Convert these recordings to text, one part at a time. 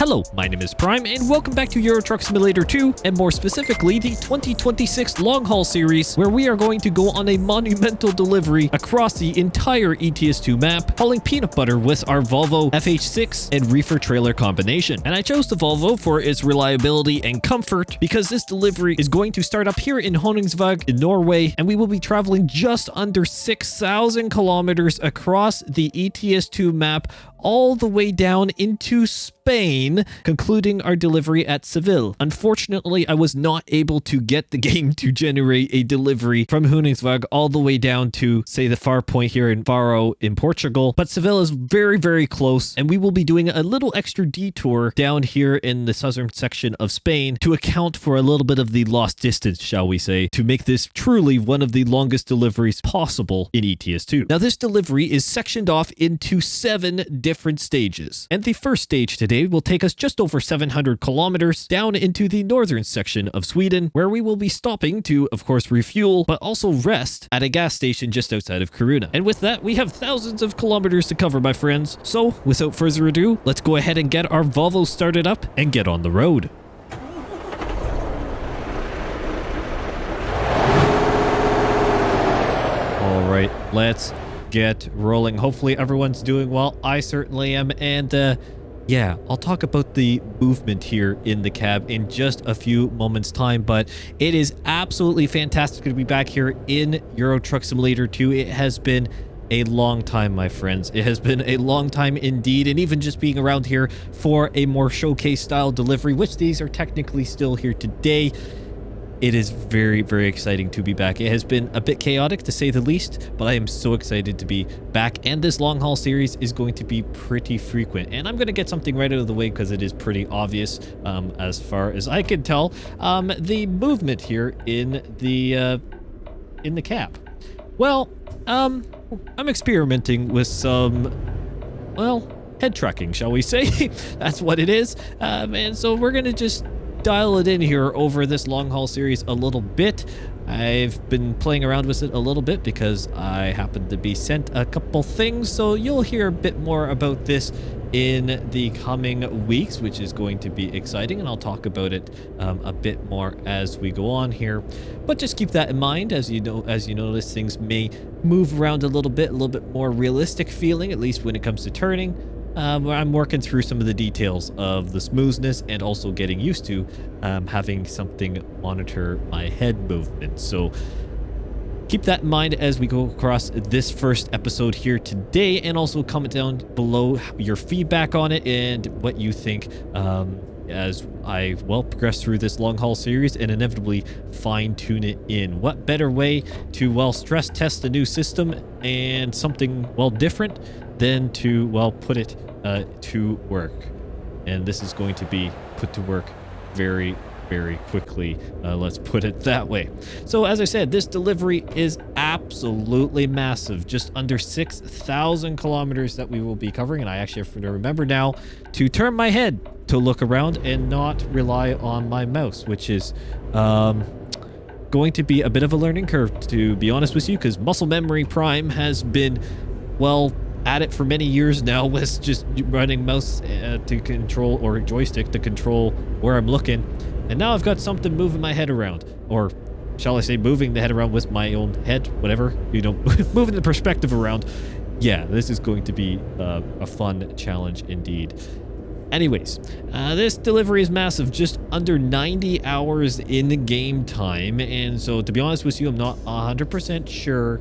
Hello, my name is Prime, and welcome back to Euro Truck Simulator 2, and more specifically, the 2026 Long Haul Series, where we are going to go on a monumental delivery across the entire ETS2 map, hauling peanut butter with our Volvo FH6 and reefer trailer combination. And I chose the Volvo for its reliability and comfort, because this delivery is going to start up here in Honningsvåg in Norway, and we will be traveling just under 6,000 kilometers across the ETS2 map, all the way down into Spain, concluding our delivery at Seville. Unfortunately, I was not able to get the game to generate a delivery from Honningsvåg all the way down to, say, the far point here in Faro in Portugal, but Seville is very, very close, and we will be doing a little extra detour down here in the southern section of Spain to account for a little bit of the lost distance, shall we say, to make this truly one of the longest deliveries possible in ETS2. Now, this delivery is sectioned off into 7 different stages, and the first stage today will take us just over 700 kilometers down into the northern section of Sweden, where we will be stopping to, of course, refuel, but also rest at a gas station just outside of Kiruna. And with that, we have thousands of kilometers to cover, my friends. So, without further ado, let's go ahead and get our Volvo started up and get on the road. All right, let's get rolling. Hopefully everyone's doing well. I certainly am. And yeah, I'll talk about the movement here in the cab in just a few moments time, but it is absolutely fantastic to be back here in Euro Truck Simulator 2. It has been a long time, my friends. It has been a long time indeed, and even just being around here for a more showcase style delivery, which these are technically still here today. It is very, very exciting to be back. It has been a bit chaotic, to say the least, but I am so excited to be back. And this long haul series is going to be pretty frequent. And I'm going to get something right out of the way because it is pretty obvious, as far as I can tell. The movement here in the cab. Well, I'm experimenting with some, well, head tracking, shall we say? That's what it is. And so we're going to just dial it in here over this long haul series a little bit. I've been playing around with it a little bit because I happened to be sent a couple things, so you'll hear a bit more about this in the coming weeks, which is going to be exciting, and I'll talk about it a bit more as we go on here. But just keep that in mind. As you notice, things may move around a little bit more realistic feeling, at least when it comes to turning. I'm working through some of the details of the smoothness and also getting used to having something monitor my head movement. So keep that in mind as we go across this first episode here today, and also comment down below your feedback on it and what you think as I, well, progress through this long haul series and inevitably fine tune it in. What better way to, well, stress test a new system and something, well, different than to, well, put it to work. And this is going to be put to work very, very quickly. Let's put it that way. So as I said, this delivery is absolutely massive. Just under 6,000 kilometers that we will be covering. And I actually have to remember now to turn my head to look around and not rely on my mouse, which is going to be a bit of a learning curve, to be honest with you, because muscle memory Prime has been, well, at it for many years now with just running mouse to control, or joystick to control where I'm looking. And now I've got something moving my head around, or shall I say moving the head around with my own head, whatever, you know, moving the perspective around. Yeah, this is going to be a fun challenge indeed. Anyways, this delivery is massive, just under 90 hours in game time. And so, to be honest with you, I'm not 100% sure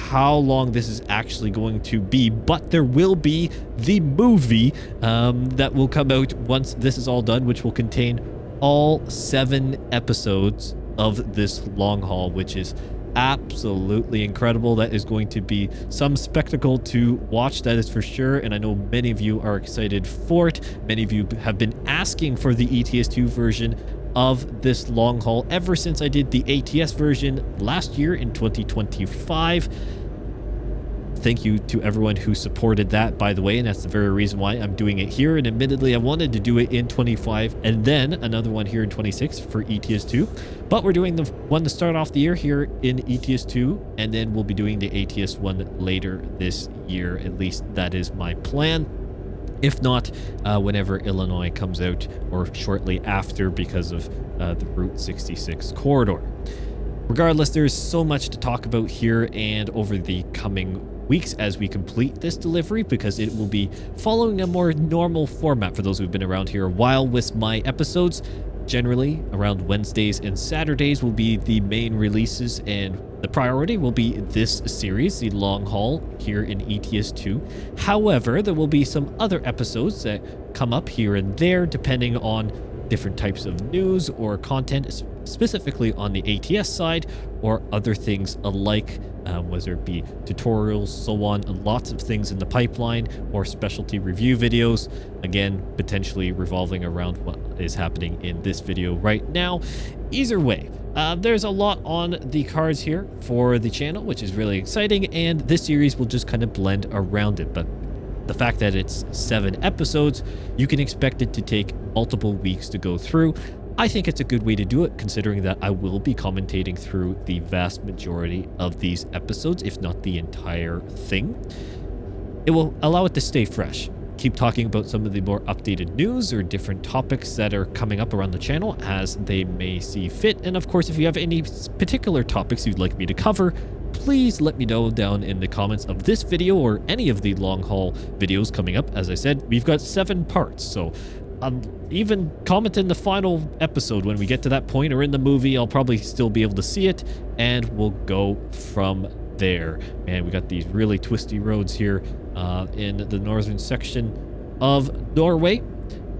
how long this is actually going to be, but there will be the movie that will come out once this is all done, which will contain all 7 episodes of this long haul, which is absolutely incredible. That is going to be some spectacle to watch, that is for sure, and I know many of you are excited for it. Many of you have been asking for the ETS2 version of this long haul ever since I did the ATS version last year in 2025. Thank you to everyone who supported that, by the way, and that's the very reason why I'm doing it here. And admittedly, I wanted to do it in 25 and then another one here in 26 for ETS2, but we're doing the one to start off the year here in ETS2, and then we'll be doing the ATS one later this year. At least that is my plan. If not, whenever Illinois comes out, or shortly after, because of the Route 66 corridor. Regardless, there's so much to talk about here and over the coming weeks as we complete this delivery, because it will be following a more normal format for those who've been around here a while. With my episodes generally around Wednesdays and Saturdays will be the main releases, and the priority will be this series, the long haul here in ETS2. However, there will be some other episodes that come up here and there depending on different types of news or content, specifically on the ATS side, or other things alike, whether it be tutorials, so on, and lots of things in the pipeline, or specialty review videos, again, potentially revolving around what is happening in this video right now. Either way, there's a lot on the cards here for the channel, which is really exciting, and this series will just kind of blend around it. But the fact that it's 7 episodes, you can expect it to take multiple weeks to go through. I think it's a good way to do it, considering that I will be commentating through the vast majority of these episodes, if not the entire thing. It will allow it to stay fresh. Keep talking about some of the more updated news or different topics that are coming up around the channel as they may see fit. And of course, if you have any particular topics you'd like me to cover, please let me know down in the comments of this video or any of the long haul videos coming up. As I said, we've got 7 parts, so even comment in the final episode when we get to that point, or in the movie. I'll probably still be able to see it, and we'll go from there. And we got these really twisty roads here in the northern section of Norway,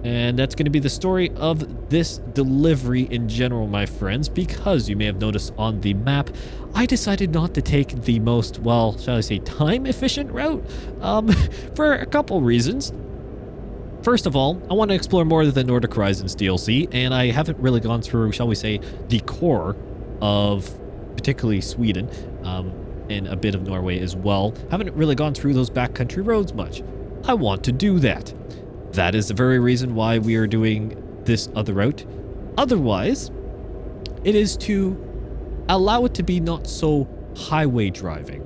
and that's going to be the story of this delivery in general, my friends, because you may have noticed on the map I decided not to take the most, well, shall I say, time efficient route for a couple reasons. First of all, I want to explore more of the Nordic Horizons DLC, and I haven't really gone through, shall we say, the core of particularly Sweden, and a bit of Norway as well. Haven't really gone through those backcountry roads much. I want to do that. That is the very reason why we are doing this other route. Otherwise, it is to allow it to be not so highway driving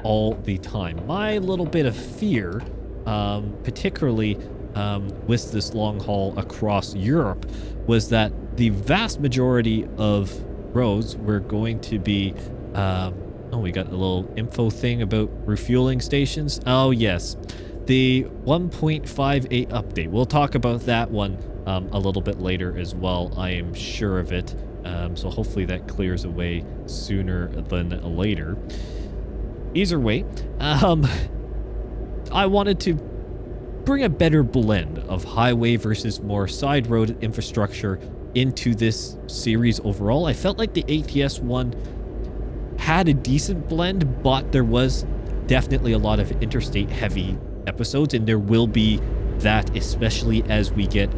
all the time. My little bit of fear, particularly with this long haul across Europe, was that the vast majority of roads were going to be oh, we got a little info thing about refueling stations. Oh yes, the 1.58 update. We'll talk about that one a little bit later as well, I am sure of it. So hopefully that clears away sooner than later. Either way, I wanted to bring a better blend of highway versus more side road infrastructure into this series overall. I felt like the ATS one had a decent blend, but there was definitely a lot of interstate heavy episodes, and there will be that, especially as we get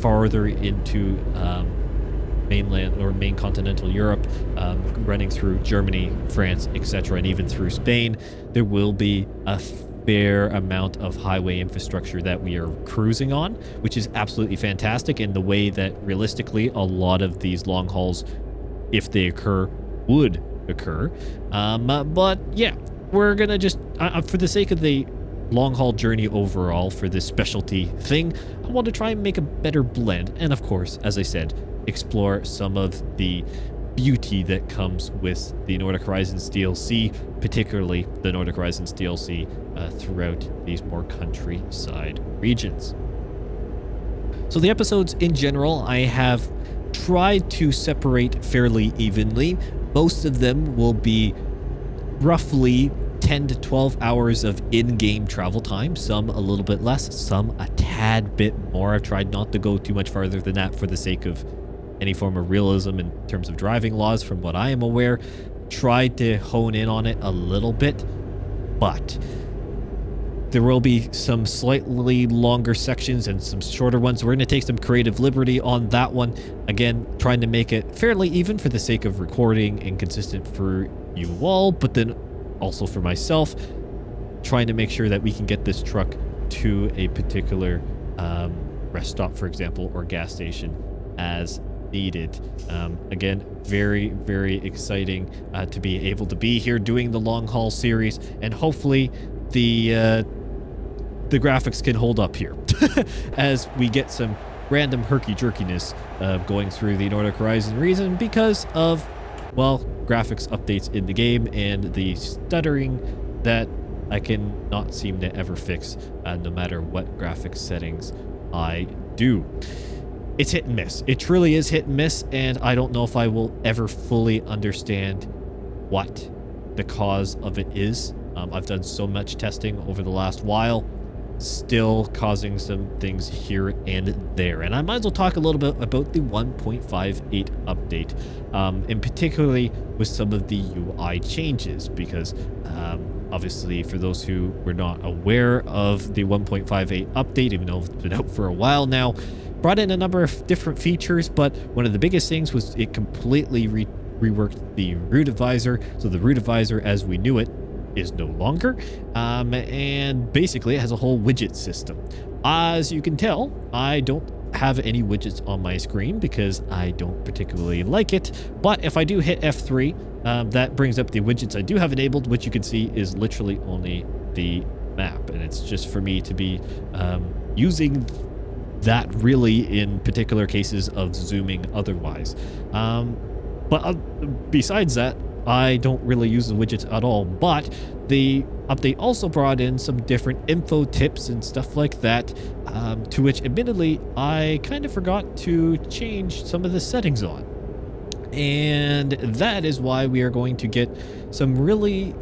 farther into mainland or main continental Europe, running through Germany, France, etc., and even through Spain. There will be a fair amount of highway infrastructure that we are cruising on, which is absolutely fantastic in the way that realistically a lot of these long hauls, if they occur, would occur. But yeah, we're gonna just for the sake of the long haul journey overall for this specialty thing, I want to try and make a better blend, and of course, as I said, explore some of the beauty that comes with the Nordic Horizons DLC, particularly the Nordic Horizons DLC throughout these more countryside regions. So the episodes in general, I have tried to separate fairly evenly. Most of them will be roughly 10 to 12 hours of in-game travel time, some a little bit less, some a tad bit more. I've tried not to go too much farther than that for the sake of any form of realism in terms of driving laws, from what I am aware. Tried to hone in on it a little bit, but there will be some slightly longer sections and some shorter ones. We're going to take some creative liberty on that one. Again, trying to make it fairly even for the sake of recording and consistent for you all, but then also for myself, trying to make sure that we can get this truck to a particular rest stop, for example, or gas station as needed. Again, very, very exciting to be able to be here doing the long haul series, and hopefully the the graphics can hold up here as we get some random herky-jerkiness going through the Nordic Horizon region because of, well, graphics updates in the game and the stuttering that I can not seem to ever fix no matter what graphics settings I do. It's hit and miss. It truly is hit and miss, and I don't know if I will ever fully understand what the cause of it is. I've done so much testing over the last while, still causing some things here and there. And I might as well talk a little bit about the 1.58 update, and particularly with some of the UI changes, because obviously for those who were not aware of the 1.58 update, even though it's been out for a while now, brought in a number of different features, but one of the biggest things was it completely reworked the root advisor. So the root advisor as we knew it is no longer, and basically it has a whole widget system. As you can tell, I don't have any widgets on my screen because I don't particularly like it, but if I do hit F3, that brings up the widgets I do have enabled, which you can see is literally only the map, and it's just for me to be using that really in particular cases of zooming otherwise. But besides that, I don't really use the widgets at all. But the update also brought in some different info tips and stuff like that, to which admittedly I kind of forgot to change some of the settings on. And that is why we are going to get some really,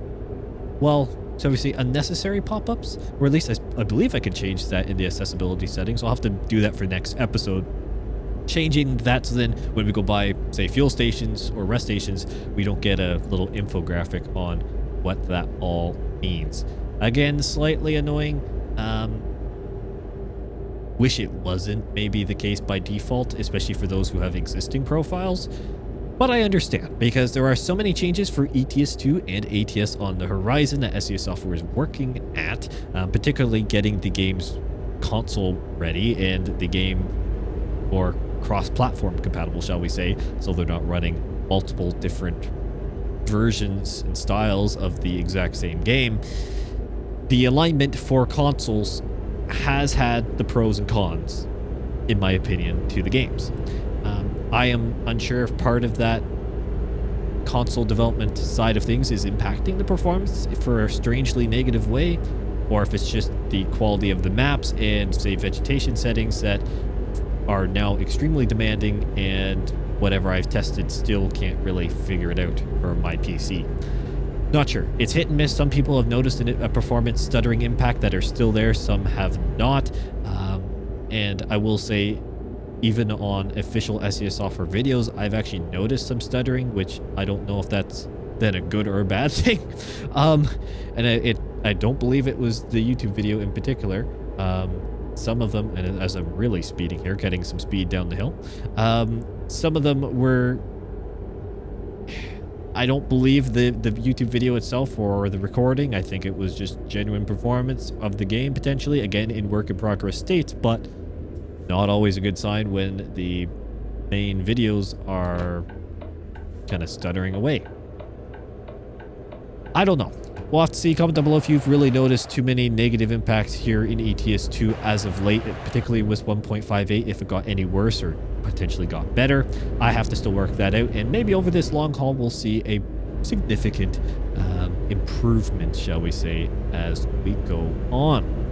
well, shall we say, unnecessary pop-ups, or at least I believe I can change that in the accessibility settings. I'll have to do that for next episode, changing that so then when we go by, say, fuel stations or rest stations, we don't get a little infographic on what that all means. Again, slightly annoying. Wish it wasn't maybe the case by default, especially for those who have existing profiles. But I understand, because there are so many changes for ETS2 and ATS on the horizon that SES Software is working at, particularly getting the game's console ready and the game or cross-platform compatible, shall we say, so they're not running multiple different versions and styles of the exact same game. The alignment for consoles has had the pros and cons, in my opinion, to the games. I am unsure if part of that console development side of things is impacting the performance for a strangely negative way, or if it's just the quality of the maps and, say, vegetation settings that are now extremely demanding, and whatever I've tested still can't really figure it out for my PC. Not sure. It's hit and miss. Some people have noticed a performance stuttering impact that are still there. Some have not. And I will say, even on official SES Software videos, I've actually noticed some stuttering, which I don't know if that's then a good or a bad thing. And I don't believe it was the YouTube video in particular. Some of them, and as I'm really speeding here, getting some speed down the hill, some of them were, I don't believe the YouTube video itself or the recording. I think it was just genuine performance of the game, potentially, again, in work in progress states, but not always a good sign when the main videos are kind of stuttering away. I don't know. We'll have to see. Comment down below if you've really noticed too many negative impacts here in ETS2 as of late, particularly with 1.58, if it got any worse or potentially got better. I have to still work that out, and maybe over this long haul we'll see a significant improvement, shall we say, as we go on.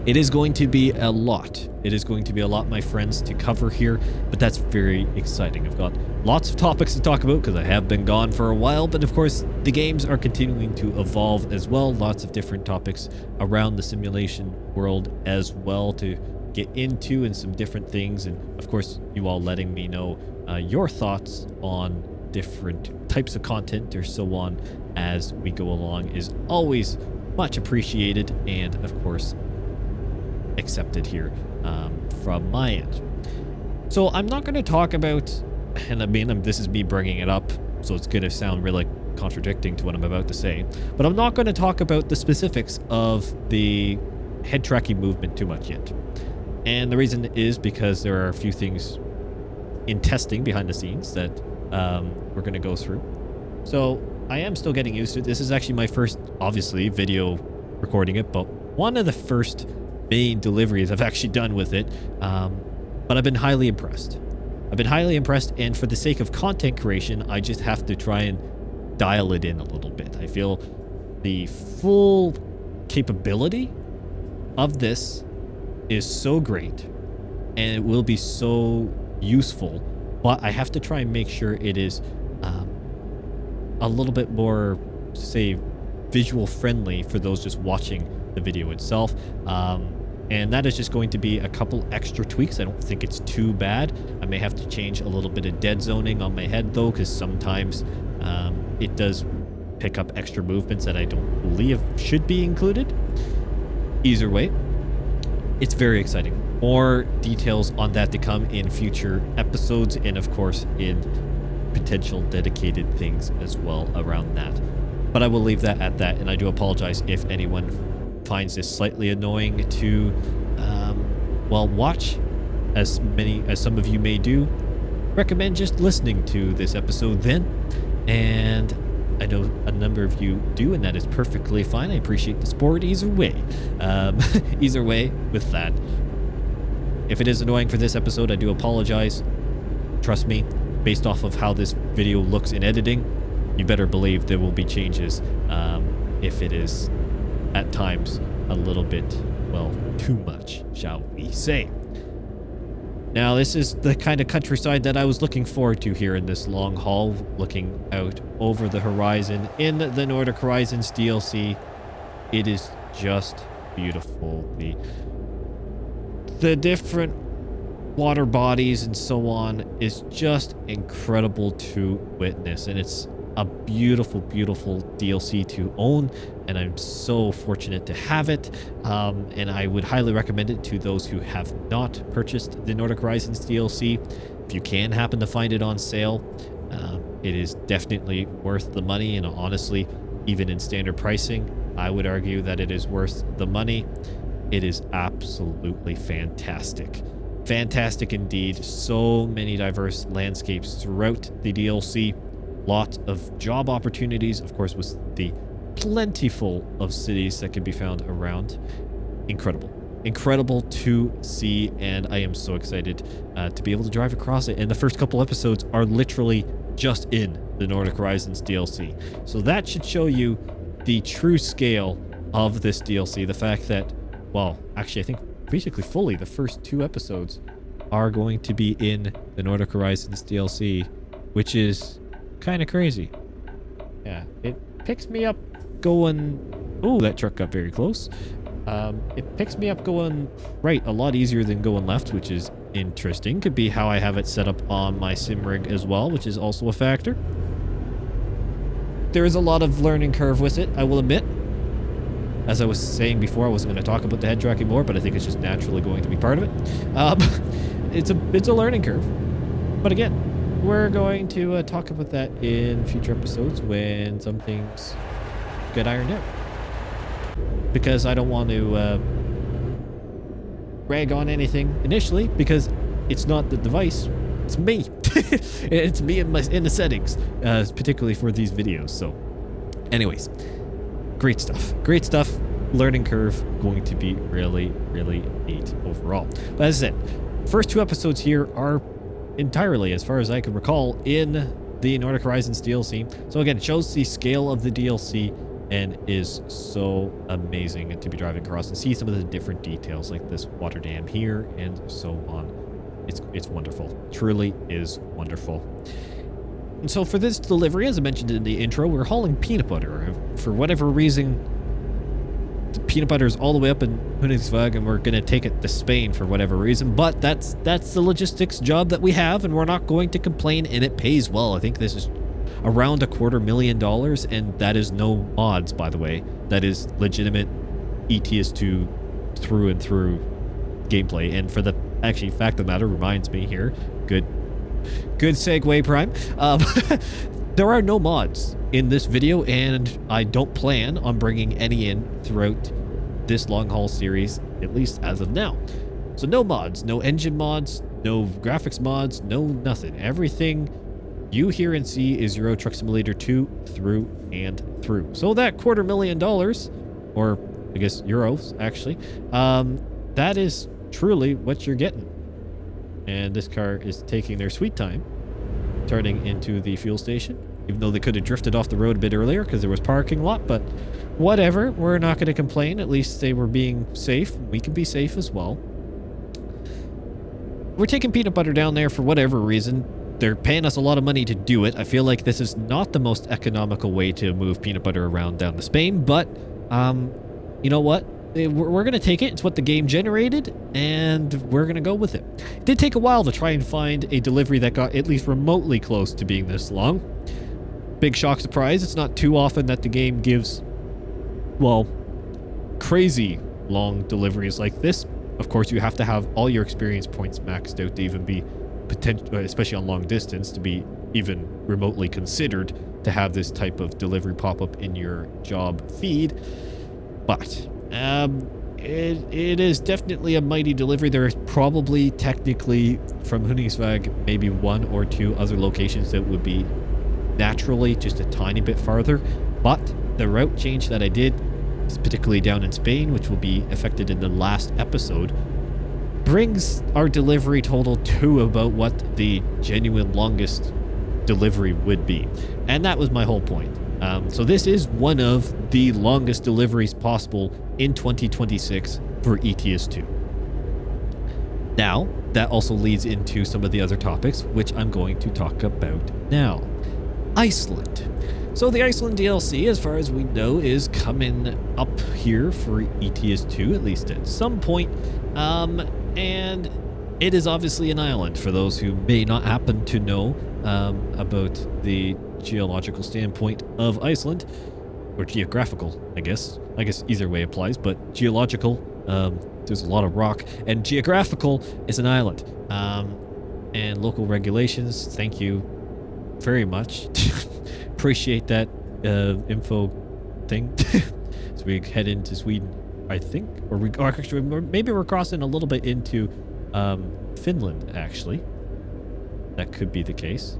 It is going to be a lot. It is going to be a lot, my friends, to cover here, but that's very exciting. I've got lots of topics to talk about because I have been gone for a while, but of course the games are continuing to evolve as well. Lots of different topics around the simulation world as well to get into, and some different things, and of course you all letting me know your thoughts on different types of content or so on as we go along is always much appreciated, and of course accepted here from my end. So I'm not going to talk about, and I mean, this is me bringing it up, so it's going to sound really contradicting to what I'm about to say, but I'm not going to talk about the specifics of the head tracking movement too much yet. And the reason is because there are a few things in testing behind the scenes that we're going to go through. So I am still getting used to it. This is actually my first, obviously, video recording it, but one of the first main deliveries I've actually done with it. But I've been highly impressed. And for the sake of content creation, I just have to try and dial it in a little bit. I feel the full capability of this is so great, and it will be so useful, but I have to try and make sure it is a little bit more, say, visual friendly for those just watching the video itself. And that is just going to be a couple extra tweaks. I don't think it's too bad. I may have to change a little bit of dead zoning on my head though, because sometimes it does pick up extra movements that I don't believe should be included. Either way, it's very exciting. More details on that to come in future episodes, and of course in potential dedicated things as well around that. But I will leave that at that, and I do apologize if anyone finds this slightly annoying to well, watch, as some of you may do. Recommend just listening to this episode then, and I know a number of you do, and that is perfectly fine. I appreciate the support either way. Either way with that. If it is annoying for this episode, I do apologize. Trust me, based off of how this video looks in editing, you better believe there will be changes if it is at times a little bit, well, too much, shall we say. Now, this is the kind of countryside that I was looking forward to here in this long haul, looking out over the horizon in the Nordic Horizons DLC. It is just beautiful. The different water bodies and so on is just incredible to witness, and it's a beautiful, beautiful DLC to own, and I'm so fortunate to have it. And I would highly recommend it to those who have not purchased the Nordic Horizons DLC. If you can happen to find it on sale, it is definitely worth the money, and honestly, even in standard pricing, I would argue that it is worth the money. It is absolutely fantastic. Fantastic indeed. So many diverse landscapes throughout the DLC. Lots of job opportunities, of course, with the plentiful of cities that can be found around. Incredible to see, and I am so excited to be able to drive across it. And the first couple episodes are literally just in the Nordic Horizons DLC, so that should show you the true scale of this DLC. The fact that, well, actually, I think basically fully the first 2 episodes are going to be in the Nordic Horizons DLC, which is kind of crazy. Yeah, it picks me up going... Oh, that truck got very close. It picks me up going right a lot easier than going left, which is interesting. Could be how I have it set up on my sim rig as well, which is also a factor. There is a lot of learning curve with it, I will admit. As I was saying before, I wasn't going to talk about the head tracking more, but I think it's just naturally going to be part of it. It's a learning curve. But again, we're going to talk about that in future episodes when some things get ironed out. Because I don't want to rag on anything initially, because it's not the device, it's me. It's me in the settings, particularly for these videos. So anyways, great stuff. Learning curve, going to be really, really neat overall. But as I said, first 2 episodes here are entirely, as far as I can recall, in the Nordic Horizons DLC. So again, it shows the scale of the DLC and is so amazing to be driving across and see some of the different details, like this water dam here and so on. It's wonderful. Truly is wonderful. And so for this delivery, as I mentioned in the intro, we're hauling peanut butter. For whatever reason, the peanut butter is all the way up in Honningsvåg, and we're going to take it to Spain for whatever reason. But that's the logistics job that we have, and we're not going to complain, and it pays well. I think this is around $250,000, and that is no mods, by the way. That is legitimate ETS2 through and through gameplay. And for the actually fact of the matter, reminds me here, good segue, Prime. There are no mods in this video, and I don't plan on bringing any in throughout this long haul series, at least as of now. So no mods, no engine mods, no graphics mods, no nothing. Everything you hear and see is Euro Truck Simulator 2 through and through. So that $250,000, or I guess euros actually, that is truly what you're getting. And this car is taking their sweet time turning into the fuel station, even though they could have drifted off the road a bit earlier because there was parking lot, but whatever, we're not going to complain. At least they were being safe. We can be safe as well. We're taking peanut butter down there for whatever reason. They're paying us a lot of money to do it. I feel like this is not the most economical way to move peanut butter around down to Spain, but you know what? We're going to take it. It's what the game generated, and we're going to go with it. It did take a while to try and find a delivery that got at least remotely close to being this long. Big shock surprise. It's not too often that the game gives, well, crazy long deliveries like this. Of course, you have to have all your experience points maxed out to even be potential, especially on long distance, to be even remotely considered to have this type of delivery pop up in your job feed. But it is definitely a mighty delivery. There is probably technically from Honningsvåg maybe one or two other locations that would be naturally just a tiny bit farther, but the route change that I did, particularly down in Spain, which will be affected in the last episode, brings our delivery total to about what the genuine longest delivery would be. And that was my whole point. So this is one of the longest deliveries possible in 2026 for ETS2. Now, that also leads into some of the other topics, which I'm going to talk about now. Iceland. So the Iceland DLC, as far as we know, is coming up here for ETS2, at least at some point. And it is obviously an island, for those who may not happen to know about the geological standpoint of Iceland, or geographical, I guess either way applies, but geological, there's a lot of rock, and geographical is an island. And local regulations, thank you very much. Appreciate that info thing. So we head into Sweden, I think, or actually maybe we're crossing a little bit into Finland, actually. That could be the case.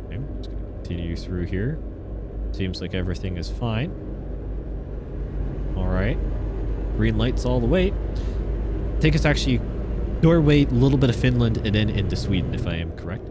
Okay, I'm just gonna continue through here. Seems like everything is fine. All right, green lights all the way. Take us actually Norway, a little bit of Finland, and then into Sweden, if I am correct.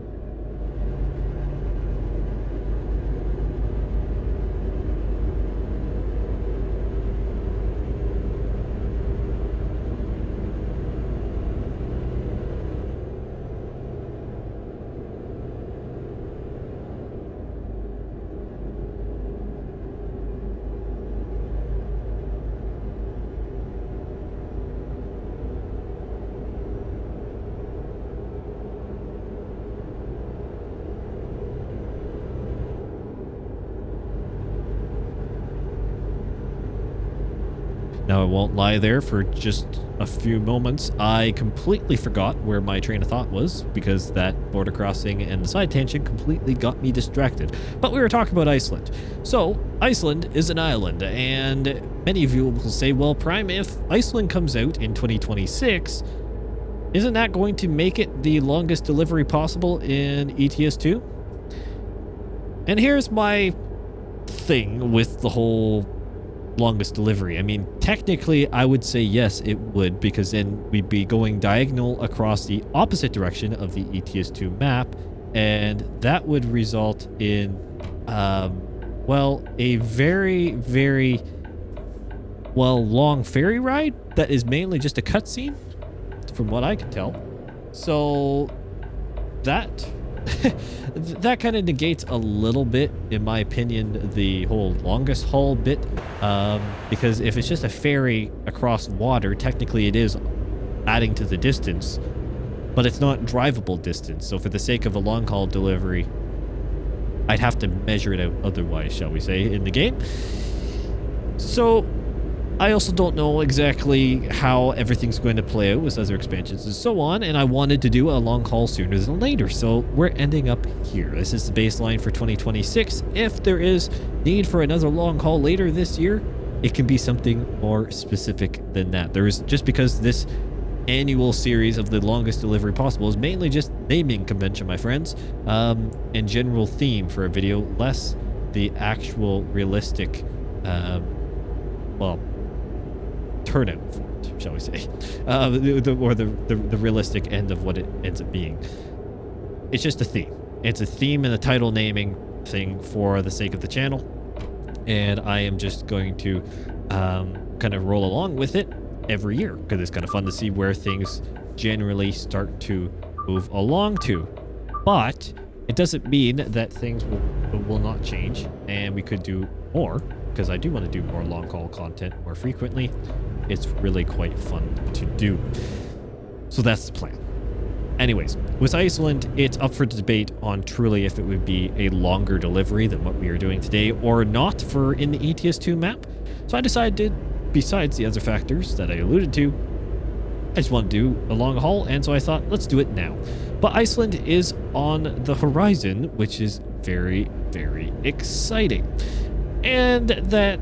Now, I won't lie there for just a few moments. I completely forgot where my train of thought was because that border crossing and the side tangent completely got me distracted. But we were talking about Iceland. So, Iceland is an island, and many of you will say, well, Prime, if Iceland comes out in 2026, isn't that going to make it the longest delivery possible in ETS2? And here's my thing with the whole longest delivery. I mean, technically, I would say yes, it would, because then we'd be going diagonal across the opposite direction of the ETS2 map, and that would result in, well, a very, very, well, long ferry ride that is mainly just a cutscene, from what I can tell. So that that kind of negates a little bit, in my opinion, the whole longest haul bit, because if it's just a ferry across water, technically it is adding to the distance, but it's not drivable distance. So for the sake of a long haul delivery, I'd have to measure it out otherwise, shall we say, in the game. So I also don't know exactly how everyth's going to play out with other expansions and so on, and I wanted to do a long haul sooner than later, so we're ending up here. This is the baseline for 2026. If there is need for another long haul later this year, it can be something more specific than that. There is, just because this annual series of the longest delivery possible is mainly just naming convention, my friends, and general theme for a video, less the actual realistic well, turnout for it, shall we say, or the realistic end of what it ends up being. It's just a theme. It's a theme and a title naming thing for the sake of the channel, and I am just going to kind of roll along with it every year because it's kind of fun to see where things generally start to move along to. But it doesn't mean that things will not change, and we could do more, because I do want to do more long haul content more frequently. It's really quite fun to do. So that's the plan. Anyways, with Iceland, it's up for debate on truly if it would be a longer delivery than what we are doing today or not for in the ETS2 map. So I decided, besides the other factors that I alluded to, I just want to do a long haul, and so I thought, let's do it now. But Iceland is on the horizon, which is very, very exciting. And that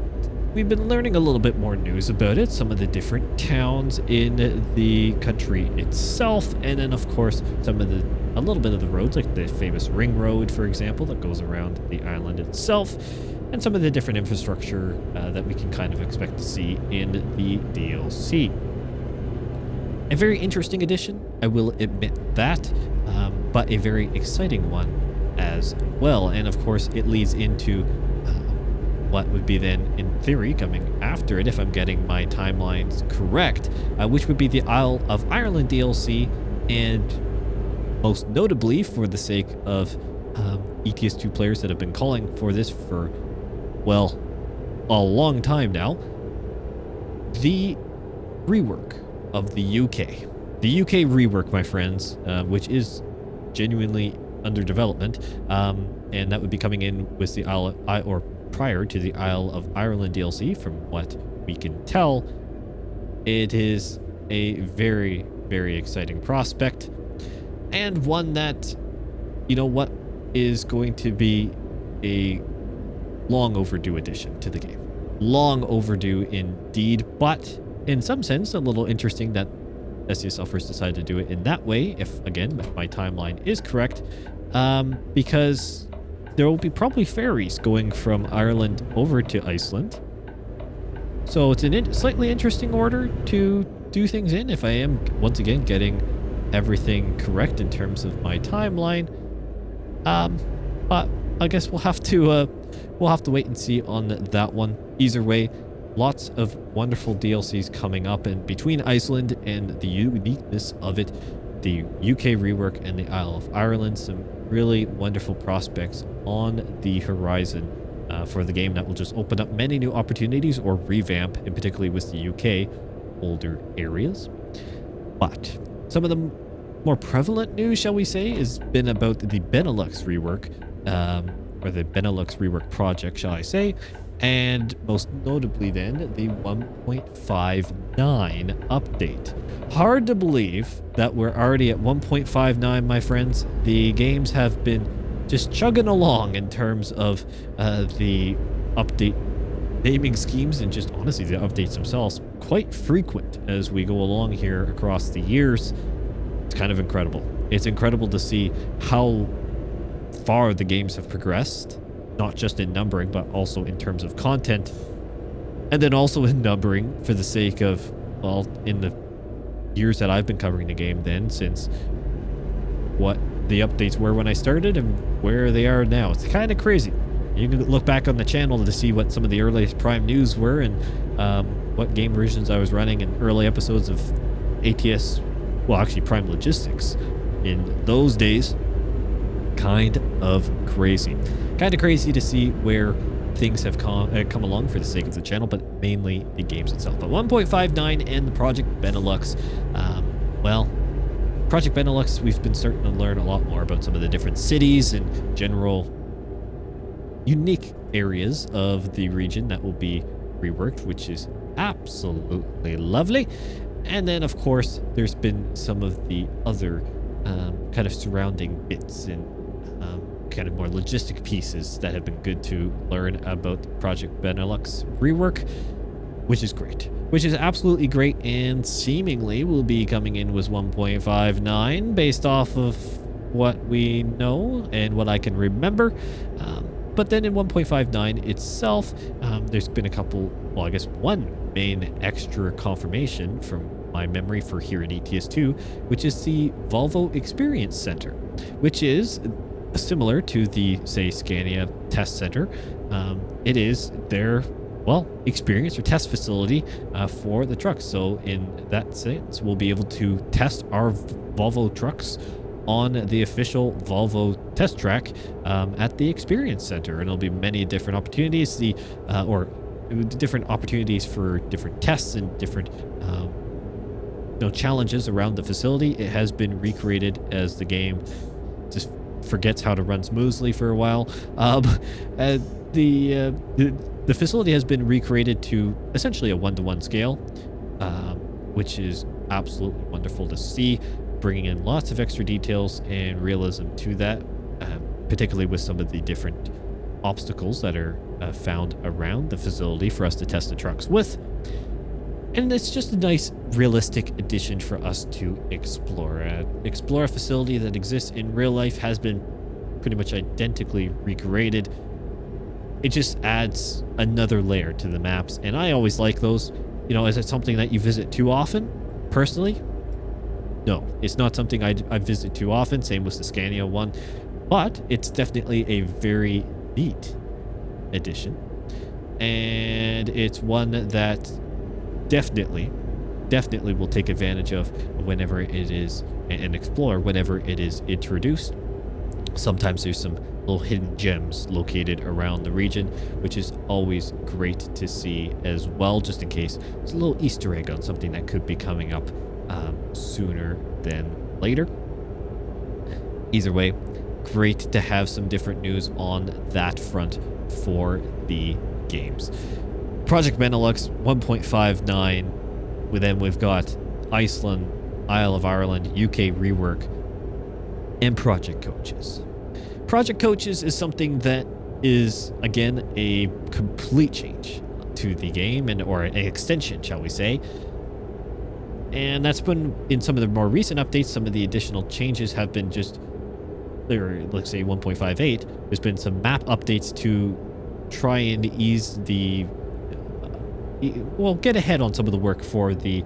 we've been learning a little bit more news about it, some of the different towns in the country itself, and then of course a little bit of the roads, like the famous ring road, for example, that goes around the island itself, and some of the different infrastructure that we can kind of expect to see in the DLC. A very interesting addition, I will admit that, but a very exciting one as well. And of course, it leads into what would be then, in theory, coming after it, if I'm getting my timelines correct, which would be the Isle of Ireland DLC, and most notably, for the sake of ETS2 players that have been calling for this for, well, a long time now, the rework of the UK. The UK rework, my friends, which is genuinely under development, and that would be coming in with the or prior to the Isle of Ireland DLC, from what we can tell. It is a very, very exciting prospect, and one that, you know what, is going to be a long overdue addition to the game. Long overdue indeed, but in some sense, a little interesting that SCS Software's decided to do it in that way, if my timeline is correct, because there will be probably ferries going from Ireland over to Iceland. So it's a slightly interesting order to do things in, if I am, once again, getting everything correct in terms of my timeline. But I guess we'll have to wait and see on that one. Either way, lots of wonderful DLCs coming up, and between Iceland and the uniqueness of it, the UK rework and the Isle of Ireland, some really wonderful prospects on the horizon for the game that will just open up many new opportunities or revamp, and particularly with the UK older areas. But some of the more prevalent news, shall we say, has been about the Benelux rework, or the Benelux rework project, shall I say, and most notably then the 1.59 update. Hard to believe that we're already at 1.59, my friends. The games have been just chugging along in terms of the update naming schemes, and just honestly the updates themselves quite frequent as we go along here across the years. It's kind of incredible. It's incredible to see how far the games have progressed, not just in numbering, but also in terms of content, and then also in numbering for the sake of, well, in the years that I've been covering the game then, since what the updates were when I started and where they are now. It's kind of crazy. You can look back on the channel to see what some of the earliest Prime news were, and what game versions I was running in early episodes of ATS, well, actually Prime Logistics in those days. Kind of crazy. Kind of crazy to see where things have come along for the sake of the channel, but mainly the games itself. But 1.59 and the Project Benelux, well, Project Benelux, we've been starting to learn a lot more about some of the different cities and general unique areas of the region that will be reworked, which is absolutely lovely. And then, of course, there's been some of the other kind of surrounding bits and kind of more logistic pieces that have been good to learn about the Project Benelux rework, which is great, which is absolutely great, and seemingly will be coming in with 1.59 based off of what we know and what I can remember. But then in 1.59 itself, there's been a couple, well, I guess one main extra confirmation from my memory for here in ETS2, which is the Volvo Experience Center, which is similar to the, say, Scania Test Center. It is their, well, experience or test facility for the trucks. So in that sense, we'll be able to test our Volvo trucks on the official Volvo test track at the Experience Center. And there'll be many different opportunities, different opportunities for different tests and different challenges around the facility. It has been recreated as the game just forgets how to run smoothly for a while. The facility has been recreated to essentially a 1-to-1 scale, which is absolutely wonderful to see, bringing in lots of extra details and realism to that, particularly with some of the different obstacles that are found around the facility for us to test the trucks with. And it's just a nice, realistic addition for us to explore. Explore a facility that exists in real life, has been pretty much identically recreated. It just adds another layer to the maps, and I always like those. Is it something that you visit too often? Personally, no, it's not something I visit too often. Same with the Scania one, but it's definitely a very neat addition, and it's one that definitely will take advantage of whenever it is, and explore whenever it is introduced. Sometimes there's some little hidden gems located around the region, which is always great to see as well, just in case there's a little Easter egg on something that could be coming up sooner than later. Either way, great to have some different news on that front for the games. Project Benelux 1.59, then we've got Iceland, Isle of Ireland, UK rework, and Project Coaches. Project Coaches is something that is, again, a complete change to the game, or an extension, shall we say. And that's been in some of the more recent updates. Some of the additional changes have been just, let's say 1.58. There's been some map updates to try and ease the, get ahead on some of the work for the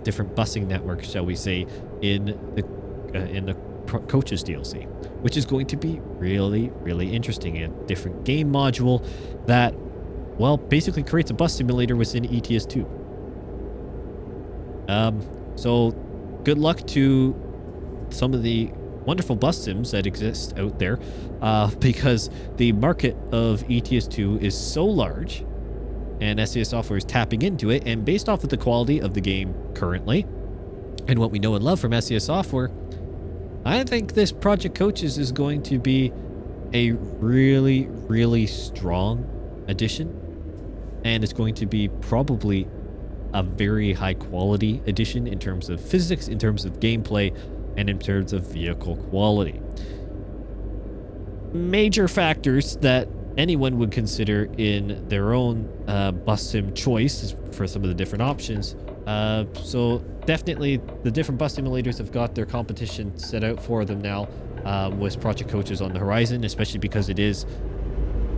different busing networks, shall we say, in the Coaches DLC, which is going to be really, really interesting. A different game module that, well, basically creates a bus simulator within ETS2. So good luck to some of the wonderful bus sims that exist out there, because the market of ETS2 is so large, and SES Software is tapping into it. And based off of the quality of the game currently, and what we know and love from SES Software, I think this Project Coaches is going to be a really, really strong addition, and it's going to be probably a very high quality addition in terms of physics, in terms of gameplay, and in terms of vehicle quality. Major factors that anyone would consider in their own bus sim choice for some of the different options. So definitely the different bus simulators have got their competition set out for them now, with Project Coaches on the horizon, especially because it is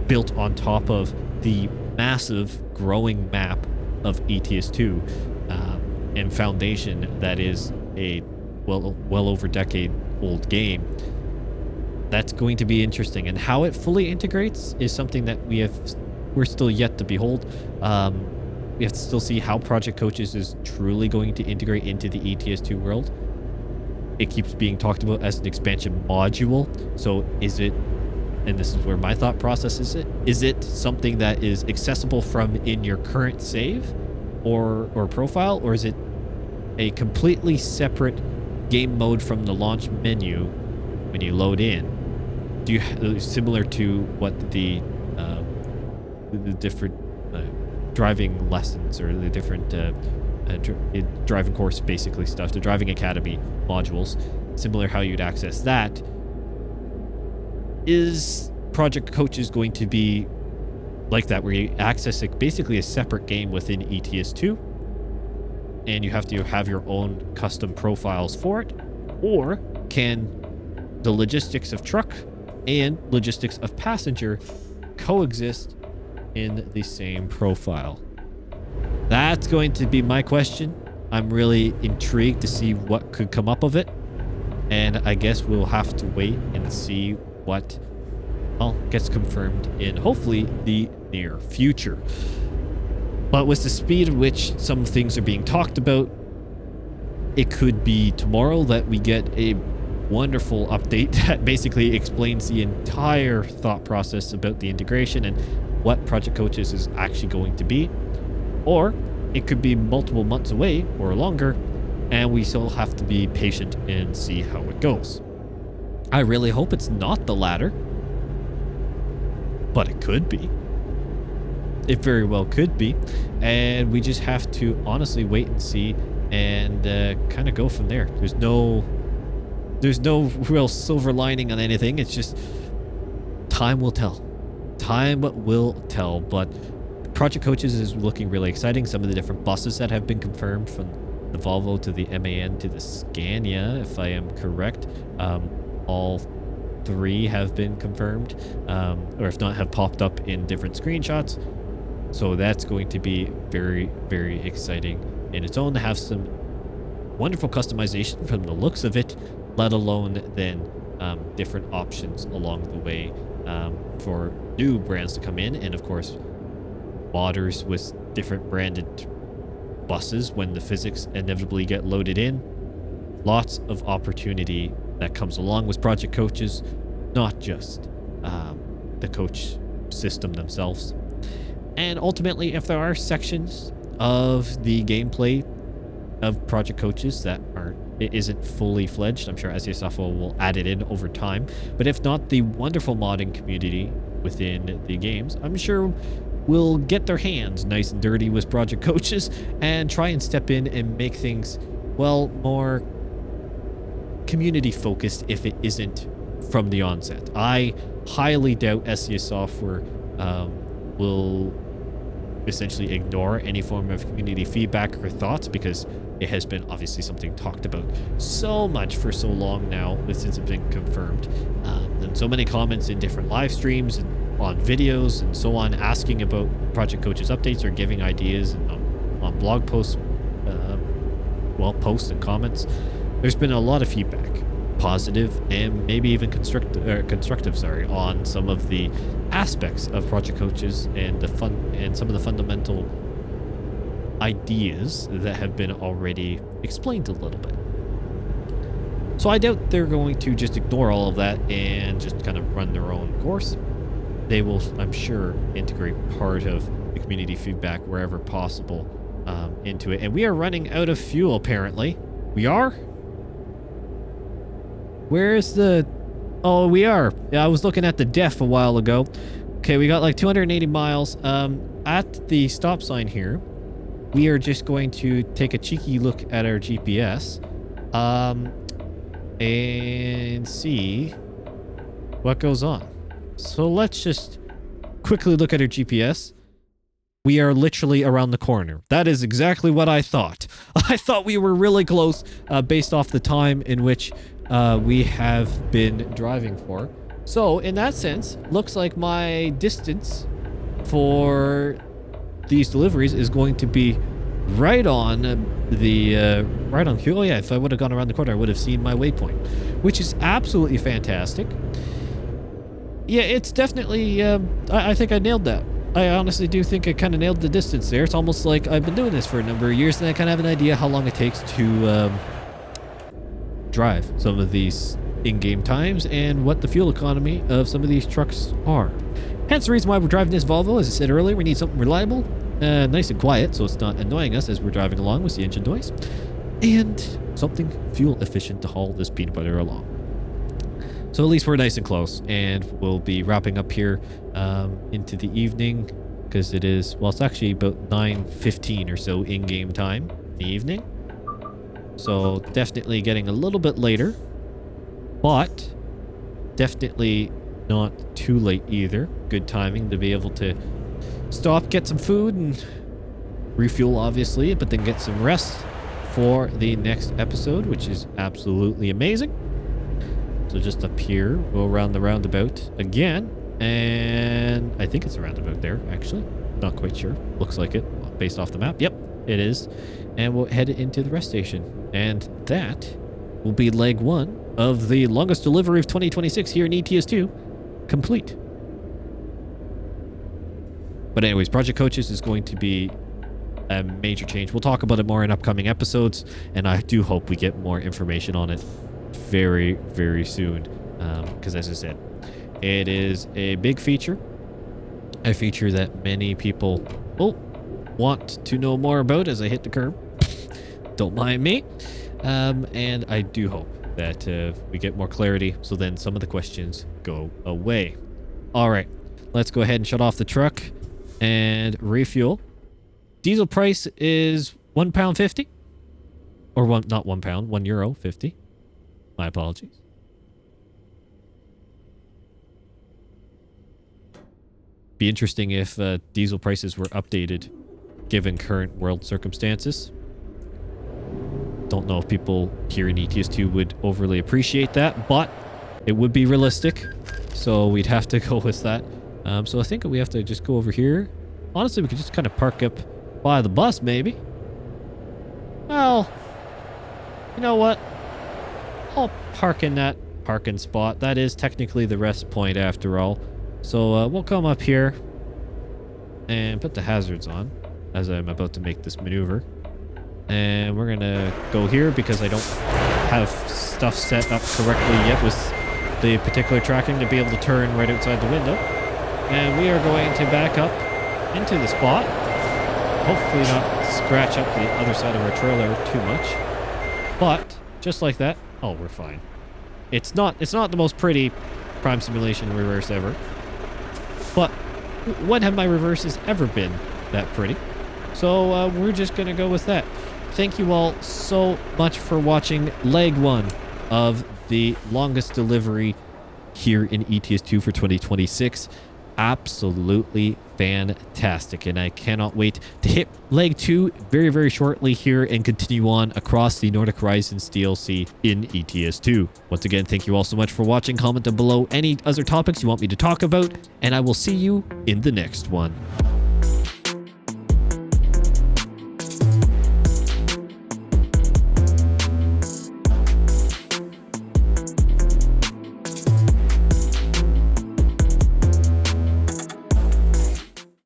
built on top of the massive growing map of ETS2 and foundation that is a well over decade old game. That's going to be interesting, and how it fully integrates is something that we're still yet to behold. We have to still see how Project Coaches is truly going to integrate into the ETS2 world. It keeps being talked about as an expansion module. So is it, and this is where my thought process is it something that is accessible from in your current save or profile, or is it a completely separate game mode from the launch menu when you load in? Do you, similar to what the different driving lessons, or the different driving course basically stuff, the driving academy modules, similar how you'd access that? Is Project Coaches going to be like that, where you access basically a separate game within ETS2 and you have to have your own custom profiles for it? Or can the logistics of truck and logistics of passenger coexist in the same profile? That's going to be my question. I'm really intrigued to see what could come up of it. And I guess we'll have to wait and see what gets confirmed in hopefully the near future. But with the speed at which some things are being talked about, it could be tomorrow that we get a wonderful update that basically explains the entire thought process about the integration and what Project Coaches is actually going to be. Or it could be multiple months away or longer, and we still have to be patient and see how it goes. I really hope it's not the latter, but it could be. It very well could be, and we just have to honestly wait and see and kind of go from there. There's no real silver lining on anything. It's just time will tell. Time will tell, but Project Coaches is looking really exciting. Some of the different buses that have been confirmed, from the Volvo to the MAN to the Scania, if I am correct, all 3 have been confirmed, or if not, have popped up in different screenshots. So that's going to be very, very exciting in its own to have some wonderful customization from the looks of it, let alone then different options along the way for new brands to come in, and of course modders with different branded buses when the physics inevitably get loaded in. Lots of opportunity that comes along with Project Coaches, not just the coach system themselves. And ultimately, if there are sections of the gameplay of Project Coaches that isn't fully fledged, I'm sure SESoft will add it in over time. But if not, the wonderful modding community within the games, I'm sure, will get their hands nice and dirty with Project Coaches and try and step in and make things, well, more community focused if it isn't from the onset. I highly doubt SESoft will essentially ignore any form of community feedback or thoughts, because it has been obviously something talked about so much for so long now since it's been confirmed. And so many comments in different live streams and on videos and so on, asking about Project Coaches updates or giving ideas on blog posts, posts and comments. There's been a lot of feedback, positive and maybe even constructive, on some of the aspects of Project Coaches and some of the fundamental ideas that have been already explained a little bit. So I doubt they're going to just ignore all of that and just kind of run their own course. They will, I'm sure, integrate part of the community feedback wherever possible into it. And we are running out of fuel, apparently. We are? Where's the... Oh, we are. Yeah, I was looking at the def a while ago. Okay, we got like 280 miles. At the stop sign here, we are just going to take a cheeky look at our GPS and see what goes on. So let's just quickly look at our GPS. We are literally around the corner. That is exactly what I thought. I thought we were really close based off the time in which we have been driving for. So in that sense, looks like my distance for these deliveries is going to be right on right on cue. Oh yeah, if I would have gone around the corner, I would have seen my waypoint, which is absolutely fantastic. Yeah, it's definitely, I think I nailed that. I honestly do think I kind of nailed the distance there. It's almost like I've been doing this for a number of years and I kind of have an idea how long it takes to drive some of these in-game times and what the fuel economy of some of these trucks are. Hence the reason why we're driving this Volvo. As I said earlier, we need something reliable, nice and quiet so it's not annoying us as we're driving along with the engine noise, and something fuel efficient to haul this peanut butter along. So at least we're nice and close, and we'll be wrapping up here into the evening, because it is, well, it's actually about 9:15 or so in-game time in the evening. So definitely getting a little bit later, but definitely not too late either. Good timing to be able to stop, get some food, and refuel, obviously, but then get some rest for the next episode, which is absolutely amazing. So just up here, go around the roundabout again, And I think it's around about there, actually. Not quite sure. Looks like it based off the map. Yep, it is. And we'll head into the rest station. And that will be leg 1 of the longest delivery of 2026 here in ETS2 complete. But anyways, Project Coaches is going to be a major change. We'll talk about it more in upcoming episodes, and I do hope we get more information on it very, very soon. Because as I said, it is a big feature, a feature that many people want to know more about as I hit the curb. Don't mind me. And I do hope that we get more clarity, so then some of the questions go away. All right, let's go ahead and shut off the truck and refuel. Diesel price is £1.50, or not £1, €1.50. My apologies. Be interesting if diesel prices were updated given current world circumstances. Don't know if people here in ETS2 would overly appreciate that, but it would be realistic, so we'd have to go with that. So I think we have to just go over here. Honestly, we could just kind of park up by the bus, maybe. Well, you know what? I'll park in that parking spot. That is technically the rest point after all. So we'll come up here and put the hazards on as I'm about to make this maneuver. And we're going to go here because I don't have stuff set up correctly yet with the particular tracking to be able to turn right outside the window. And we are going to back up into the spot. Hopefully not scratch up the other side of our trailer too much. But just like that, oh, we're fine. It's not the most pretty Prime Simulation reverse ever. But when have my reverses ever been that pretty? So we're just going to go with that. Thank you all so much for watching leg 1 of the longest delivery here in ETS2 for 2026. Absolutely fantastic, and I cannot wait to hit leg 2 very, very shortly here and continue on across the Nordic Horizons DLC in ETS2. Once again, thank you all so much for watching. Comment down below any other topics you want me to talk about, and I will see you in the next one.